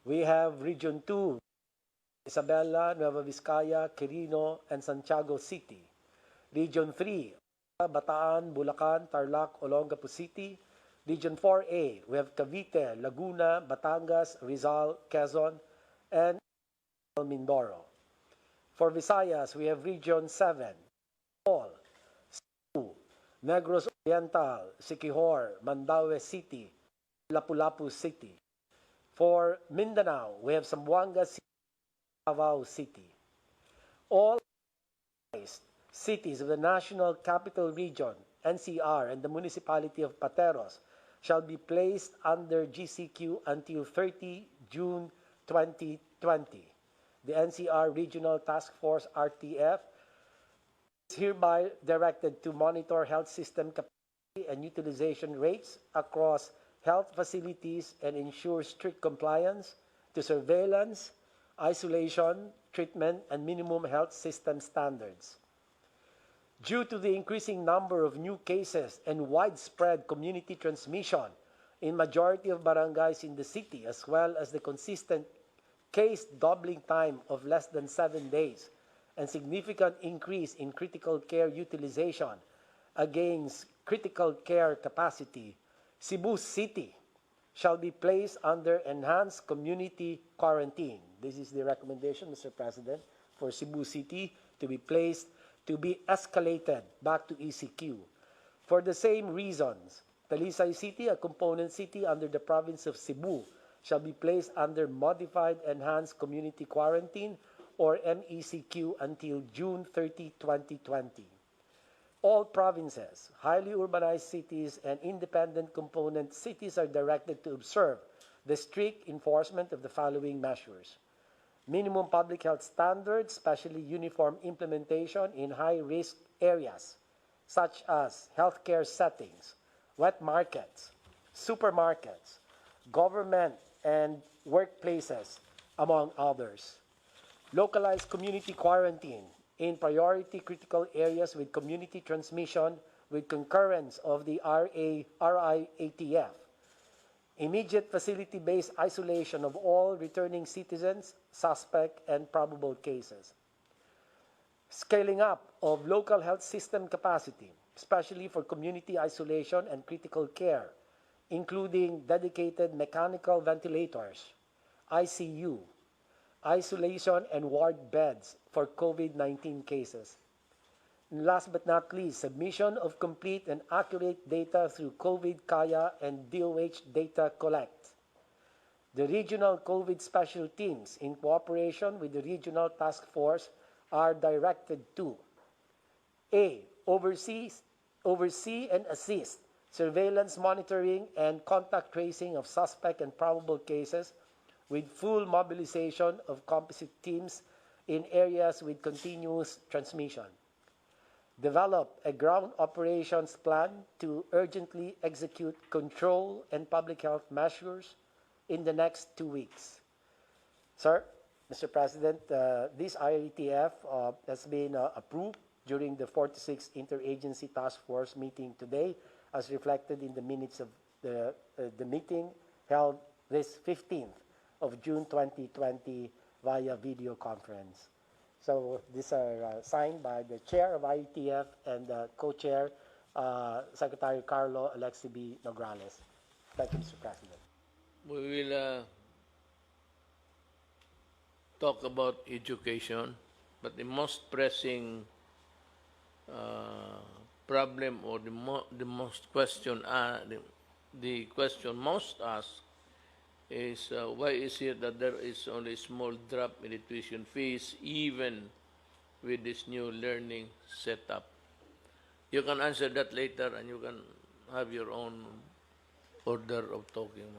We have Region 2, Isabela, Nueva Vizcaya, Quirino, and Santiago City. Region 3, Bataan, Bulacan, Tarlac, Olongapo City. Region 4A, we have Cavite, Laguna, Batangas, Rizal, Quezon, and Mindoro. For Visayas, we have Region 7, All, Cebu, Negros Oriental, Siquijor, Mandaue City, Lapu-Lapu City. For Mindanao, we have Zamboanga City, Davao City. All cities of the National Capital Region, NCR, and the Municipality of Pateros shall be placed under GCQ until 30 June 2020. The NCR Regional Task Force, RTF, is hereby directed to monitor health system capacity and utilization rates across health facilities and ensure strict compliance to surveillance, isolation, treatment, and minimum health system standards. Due to the increasing number of new cases and widespread community transmission in majority of barangays in the city, as well as the consistent case doubling time of less than 7 days and significant increase in critical care utilization against critical care capacity, Cebu City shall be placed under enhanced community quarantine. This is the recommendation, Mr. President, for Cebu City to be escalated back to ECQ. For the same reasons, Talisay City, a component city under the province of Cebu, shall be placed under Modified Enhanced Community Quarantine or MECQ until June 30, 2020. All provinces, highly urbanized cities, and independent component cities are directed to observe the strict enforcement of the following measures. Minimum public health standards, especially uniform implementation in high-risk areas, such as healthcare settings, wet markets, supermarkets, government and workplaces, among others. Localized community quarantine in priority critical areas with community transmission with concurrence of the RIATF. Immediate facility-based isolation of all returning citizens, suspect, and probable cases. Scaling up of local health system capacity, especially for community isolation and critical care, including dedicated mechanical ventilators, ICU, isolation and ward beds for COVID-19 cases. And last but not least, submission of complete and accurate data through COVID Kaya and DOH Data Collect. The regional COVID special teams, in cooperation with the regional task force, are directed to A. Oversee and assist surveillance monitoring and contact tracing of suspect and probable cases with full mobilization of composite teams in areas with continuous transmission. Develop a ground operations plan to urgently execute control and public health measures in the next 2 weeks. Sir, Mr. President, this IATF has been approved during the 46th Interagency Task Force meeting today, as reflected in the minutes of the meeting held this 15th of June 2020 via video conference. So these are signed by the chair of IETF and co-chair, Secretary Carlo Alexi B. Nograles. Thank you, Mr. President. We will talk about education, but the most pressing problem, or the most question, the question most asked is why is it that there is only a small drop in the tuition fees even with this new learning setup? You can answer that later, and you can have your own order of talking.